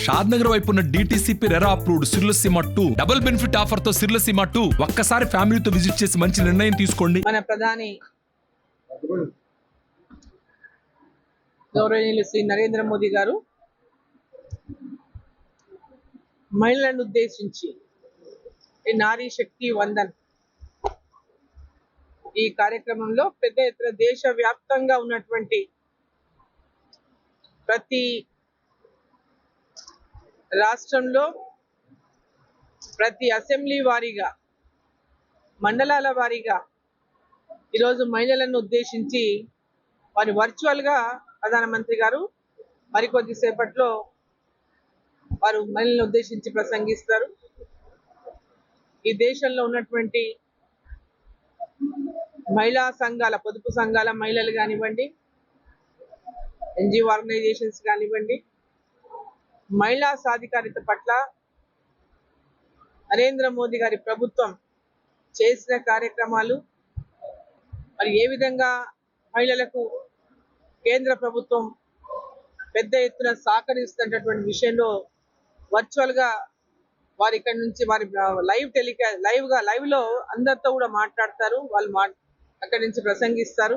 షాద్ నగర్ వైపు ఉన్న DTCP RERA approved సిర్లసీమ 2 double benefit offer తో సిర్లసీమ 2 ఒక్కసారి ఫ్యామిలీతో విజిట్ చేసి మంచి నిర్ణయం తీసుకోండి. మన ప్రధాని గౌరవనీయులు శ్రీ నరేంద్ర మోదీ గారు మహిళలను ఉద్దేశించి నారీ శక్తి వందన్ ఈ కార్యక్రమంలో పెద్ద ఎత్తున దేశవ్యాప్తంగా ఉన్నటువంటి ప్రతి రాష్ట్రంలో ప్రతి అసెంబ్లీ వారీగా మండలాల వారీగా ఈరోజు మహిళలను ఉద్దేశించి వారి వర్చువల్గా ప్రధానమంత్రి గారు మరికొద్దిసేపట్లో వారు మహిళలను ఉద్దేశించి ప్రసంగిస్తారు. ఈ దేశంలో ఉన్నటువంటి మహిళా సంఘాల పొదుపు సంఘాల మహిళలు కానివ్వండి, ఎన్జిఓ ఆర్గనైజేషన్స్ కానివ్వండి, మహిళా సాధికారిత పట్ల నరేంద్ర మోదీ గారి ప్రభుత్వం చేసిన కార్యక్రమాలు, మరి ఏ విధంగా మహిళలకు కేంద్ర ప్రభుత్వం పెద్ద ఎత్తున సహకరిస్తున్నటువంటి విషయంలో వర్చువల్గా వారి ఇక్కడ నుంచి వారి లైవ్ లో అందరితో కూడా మాట్లాడతారు. వాళ్ళు అక్కడి నుంచి ప్రసంగిస్తారు.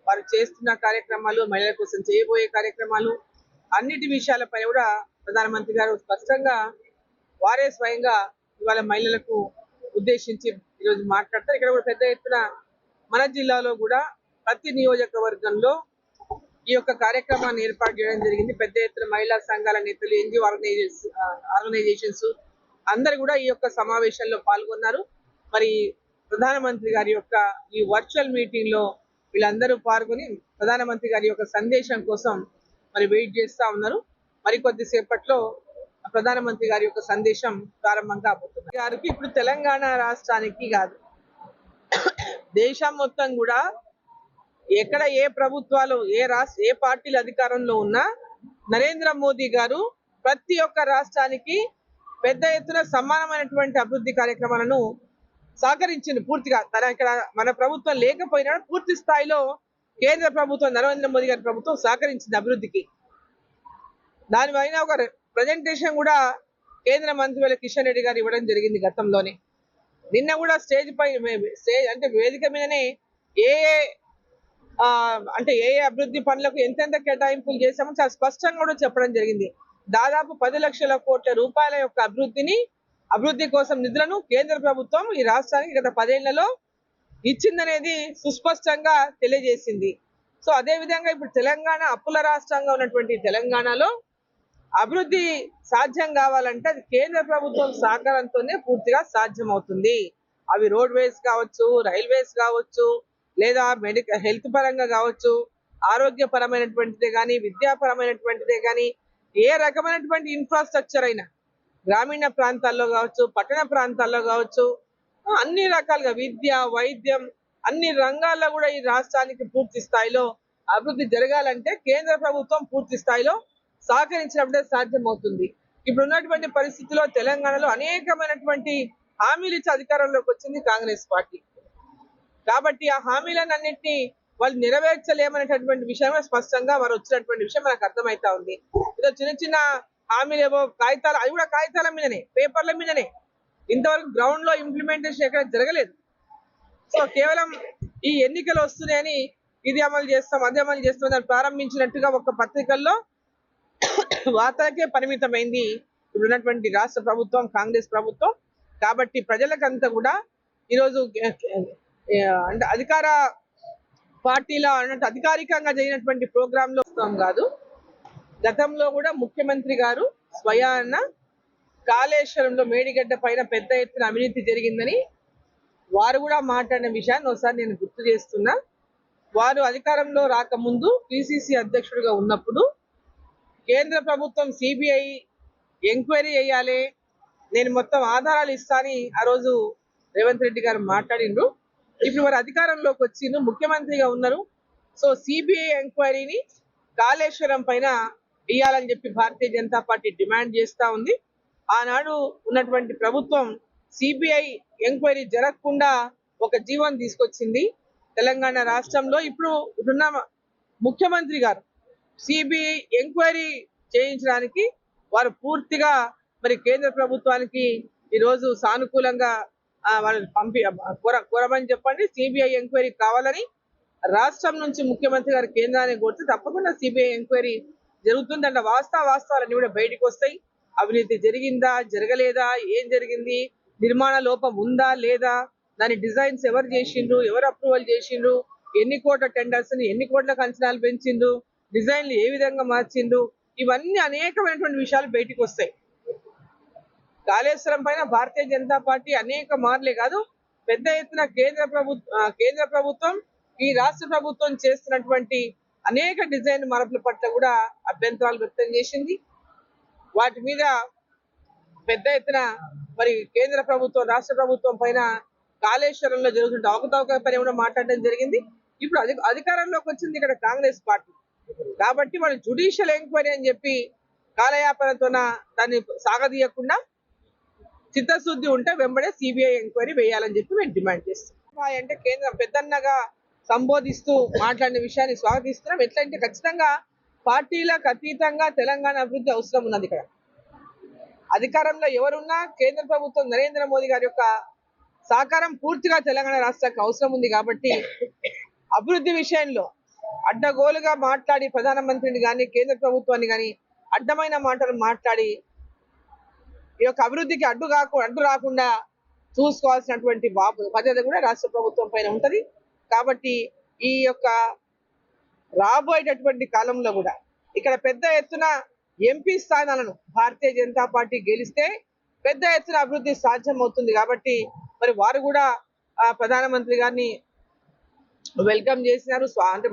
వారు చేస్తున్న కార్యక్రమాలు, మహిళల కోసం చేయబోయే కార్యక్రమాలు అన్నిటి విషయాలపై కూడా ప్రధానమంత్రి గారు స్పష్టంగా వారే స్వయంగా ఇవాళ మహిళలకు ఉద్దేశించి ఈరోజు మాట్లాడతారు. ఇక్కడ కూడా పెద్ద ఎత్తున మన జిల్లాలో కూడా ప్రతి నియోజకవర్గంలో ఈ యొక్క కార్యక్రమాన్ని ఏర్పాటు చేయడం జరిగింది. పెద్ద ఎత్తున మహిళా సంఘాల నేతలు, ఎన్జిఓ ఆర్గనైజేషన్స్ అందరు కూడా ఈ యొక్క సమావేశంలో పాల్గొన్నారు. మరి ప్రధానమంత్రి గారి యొక్క ఈ వర్చువల్ మీటింగ్ లో వీళ్ళందరూ పాల్గొని ప్రధానమంత్రి గారి యొక్క సందేశం కోసం మరి వెయిట్ చేస్తా ఉన్నారు. మరికొద్దిసేపట్లో ప్రధానమంత్రి గారి యొక్క సందేశం ప్రారంభం కాబోతుంది. గారికి ఇప్పుడు తెలంగాణ రాష్ట్రానికి కాదు, దేశం మొత్తం కూడా ఎక్కడ ఏ ప్రభుత్వాలు ఏ పార్టీలు అధికారంలో ఉన్నా నరేంద్ర మోదీ గారు ప్రతి ఒక్క రాష్ట్రానికి పెద్ద ఎత్తున సమానమైనటువంటి అభివృద్ధి కార్యక్రమాలను సహకరించింది. పూర్తిగా ఇక్కడ మన ప్రభుత్వం లేకపోయినా పూర్తి స్థాయిలో కేంద్ర ప్రభుత్వం, నరేంద్ర మోదీ గారి ప్రభుత్వం సహకరించింది అభివృద్ధికి. దానిపైన ఒక ప్రజెంటేషన్ కూడా కేంద్ర మంత్రి కిషన్ రెడ్డి గారు ఇవ్వడం జరిగింది గతంలోనే. నిన్న కూడా స్టేజ్ అంటే వేదిక మీదనే ఏ అభివృద్ధి పనులకు ఎంతెంత కేటాయింపులు చేశామో చాలా స్పష్టంగా కూడా చెప్పడం జరిగింది. దాదాపు 10 లక్షల కోట్ల రూపాయల యొక్క అభివృద్ధి కోసం నిధులను కేంద్ర ప్రభుత్వం ఈ రాష్ట్రానికి గత 10 ఏళ్లలో ఇచ్చిందనేది సుస్పష్టంగా తెలియజేసింది. సో అదే విధంగా ఇప్పుడు తెలంగాణ అప్పుల రాష్ట్రంగా ఉన్నటువంటి తెలంగాణలో అభివృద్ధి సాధ్యం కావాలంటే అది కేంద్ర ప్రభుత్వం సహకారంతోనే పూర్తిగా సాధ్యమవుతుంది. అవి రోడ్ వేస్ కావచ్చు, రైల్వేస్ కావచ్చు, లేదా హెల్త్ పరంగా కావచ్చు, ఆరోగ్యపరమైనటువంటిదే కానీ, విద్యాపరమైనటువంటిదే కానీ, ఏ రకమైనటువంటి ఇన్ఫ్రాస్ట్రక్చర్ అయినా గ్రామీణ ప్రాంతాల్లో కావచ్చు, పట్టణ ప్రాంతాల్లో కావచ్చు, అన్ని రకాలుగా విద్య, వైద్యం అన్ని రంగాల్లో కూడా ఈ రాష్ట్రానికి పూర్తి స్థాయిలో అభివృద్ధి జరగాలంటే కేంద్ర ప్రభుత్వం పూర్తి స్థాయిలో సహకరించినప్పుడే సాధ్యమవుతుంది. ఇప్పుడు ఉన్నటువంటి పరిస్థితిలో తెలంగాణలో అనేకమైనటువంటి హామీలు ఇచ్చి అధికారంలోకి వచ్చింది కాంగ్రెస్ పార్టీ. కాబట్టి ఆ హామీలన్నింటినీ వాళ్ళు నెరవేర్చలేమనేటటువంటి విషయమే స్పష్టంగా వారు వచ్చినటువంటి విషయం మనకు అర్థమవుతా ఉంది. ఏదో చిన్న చిన్న హామీలు ఏవో కాగితాలు, అది కూడా కాగితాల మీదనే, పేపర్ల మీదనే, ఇంతవరకు గ్రౌండ్ లో ఇంప్లిమెంటేషన్ ఎక్కడ జరగలేదు. సో కేవలం ఈ ఎన్నికలు వస్తున్నాయని ఇది అమలు చేస్తాం, అది అమలు చేస్తాం అని ప్రారంభించినట్టుగా ఒక పత్రికల్లో వార్తలకే పరిమితమైంది ఇప్పుడు ఉన్నటువంటి రాష్ట్ర ప్రభుత్వం, కాంగ్రెస్ ప్రభుత్వం. కాబట్టి ప్రజలకంతా కూడా ఈరోజు అంటే అధికార పార్టీలో అన్నట్టు అధికారికంగా జరిగినటువంటి ప్రోగ్రామ్ లో కాదు, గతంలో కూడా ముఖ్యమంత్రి గారు స్వయాన కాళేశ్వరంలో మేడిగడ్డ పైన పెద్ద ఎత్తున అవినీతి జరిగిందని వారు కూడా మాట్లాడిన విషయాన్ని ఒకసారి నేను గుర్తు చేస్తున్నా. వారు అధికారంలో రాకముందు పిసిసి అధ్యక్షుడిగా ఉన్నప్పుడు కేంద్ర ప్రభుత్వం సిబిఐ ఎంక్వైరీ చేయాలి, నేను మొత్తం ఆధారాలు ఇస్తానని ఆ రోజు రేవంత్ రెడ్డి గారు మాట్లాడిండ్రు. ఇప్పుడు వారు అధికారంలోకి వచ్చిండ్రు, ముఖ్యమంత్రిగా ఉన్నారు. సో సిబిఐ ఎంక్వైరీని కాళేశ్వరం పైన ఇయ్యాలని చెప్పి భారతీయ జనతా పార్టీ డిమాండ్ చేస్తా ఉంది. ఆనాడు ఉన్నటువంటి ప్రభుత్వం సిబిఐ ఎంక్వైరీ జరగకుండా ఒక జీవోని తీసుకొచ్చింది తెలంగాణ రాష్ట్రంలో. ఇప్పుడున్న ముఖ్యమంత్రి గారు సిబిఐ ఎంక్వైరీ చేయించడానికి వారు పూర్తిగా మరి కేంద్ర ప్రభుత్వానికి ఈరోజు సానుకూలంగా వాళ్ళని కోరమని చెప్పండి. సిబిఐ ఎంక్వైరీ కావాలని రాష్ట్రం నుంచి ముఖ్యమంత్రి గారు కేంద్రాన్ని కోరితే తప్పకుండా సిబిఐ ఎంక్వైరీ జరుగుతుందంట. వాస్తవాలన్నీ కూడా బయటకు వస్తాయి. అవినీతి జరిగిందా, జరగలేదా, ఏం జరిగింది, నిర్మాణ లోపం ఉందా లేదా, దాని డిజైన్స్ ఎవరు చేసిండ్రు, ఎవరు అప్రూవల్ చేసిండ్రు, ఎన్ని కోట్ల టెండర్స్ ని ఎన్ని కోట్లకు అంచనాలు పెంచిండ్రు, డిజైన్లు ఏ విధంగా మార్చిండ్రు, ఇవన్నీ అనేకమైనటువంటి విషయాలు బయటకు వస్తాయి. కాళేశ్వరం పైన భారతీయ జనతా పార్టీ అనేక మార్లే కాదు పెద్ద ఎత్తున కేంద్ర ప్రభుత్వం ఈ రాష్ట్ర ప్రభుత్వం చేస్తున్నటువంటి అనేక డిజైన్ మార్పుల పట్ల కూడా అభ్యంతరాలు వ్యక్తం చేసింది. వాటి మీద పెద్ద ఎత్తున మరి కేంద్ర ప్రభుత్వం రాష్ట్ర ప్రభుత్వం పైన కాళేశ్వరంలో జరుగుతున్న అవకతవకల పైన కూడా మాట్లాడడం జరిగింది. ఇప్పుడు అధికారంలోకి వచ్చింది ఇక్కడ కాంగ్రెస్ పార్టీ కాబట్టి వాళ్ళు జ్యుడిషియల్ ఎంక్వైరీ అని చెప్పి కాలయాపనతోన దాన్ని సాగదీయకుండా చిత్తశుద్ధి ఉంటే వెంబడే సిబిఐ ఎంక్వైరీ వేయాలని చెప్పి మేము డిమాండ్ చేస్తాం. అంటే కేంద్రం పెద్దన్నగా సంబోధిస్తూ మాట్లాడిన విషయాన్ని స్వాగతిస్తున్నాం. ఎట్లంటే ఖచ్చితంగా పార్టీలకు అతీతంగా తెలంగాణ అభివృద్ధి అవసరం ఉన్నది. ఇక్కడ అధికారంలో ఎవరున్నా కేంద్ర ప్రభుత్వం నరేంద్ర మోదీ గారి యొక్క సహకారం పూర్తిగా తెలంగాణ రాష్ట్రానికి అవసరం ఉంది. కాబట్టి అభివృద్ధి విషయంలో అడ్డగోలుగా మాట్లాడి ప్రధానమంత్రిని కానీ కేంద్ర ప్రభుత్వాన్ని కానీ అడ్డమైన మాటలు మాట్లాడి ఈ యొక్క అభివృద్ధికి అడ్డు రాకుండా చూసుకోవాల్సినటువంటి బాధ్యత కూడా రాష్ట్ర ప్రభుత్వం పైన ఉంటది. కాబట్టి ఈ యొక్క రాబోయేటటువంటి కాలంలో కూడా ఇక్కడ పెద్ద ఎత్తున ఎంపీ స్థానాలను భారతీయ జనతా పార్టీ గెలిస్తే పెద్ద ఎత్తున అభివృద్ధి సాధ్యం అవుతుంది. కాబట్టి మరి వారు కూడా ప్రధానమంత్రి గారిని వెల్కమ్ చేసినారు. అంటే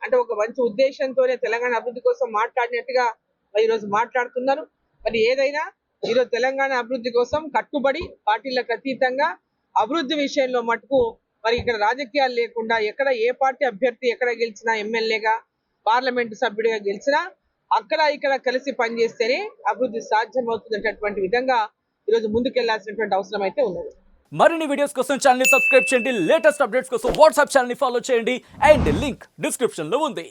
అంటే ఒక మంచి ఉద్దేశంతోనే తెలంగాణ అభివృద్ధి కోసం మాట్లాడినట్టుగా ఈరోజు మాట్లాడుతున్నారు. మరి ఏదైనా ఈరోజు తెలంగాణ అభివృద్ధి కోసం కట్టుబడి పార్టీలకు అతీతంగా అభివృద్ధి విషయంలో మటుకు మరి ఇక్కడ రాజకీయాలు లేకుండా ఎక్కడ ఏ పార్టీ అభ్యర్థి ఎక్కడ గెలిచినా ఎమ్మెల్యేగా పార్లమెంటు సభ్యుడిగా గెలిచినా అక్కడ ఇక్కడ కలిసి పనిచేస్తేనే అభివృద్ధి సాధ్యం అవుతున్నటువంటి విధంగా ఈరోజు ముందుకెళ్లాల్సినటువంటి అవసరం అయితే ఉన్నది. మరిన్ని వీడియోస్ కోసం ఛానల్ ని సబ్స్క్రైబ్ చేయండి. లేటెస్ట్ అప్డేట్స్ కోసం వాట్సాప్ ఛానల్ ని ఫాలో చేయండి. అండ్ లింక్ డిస్క్రిప్షన్ లో ఉంది.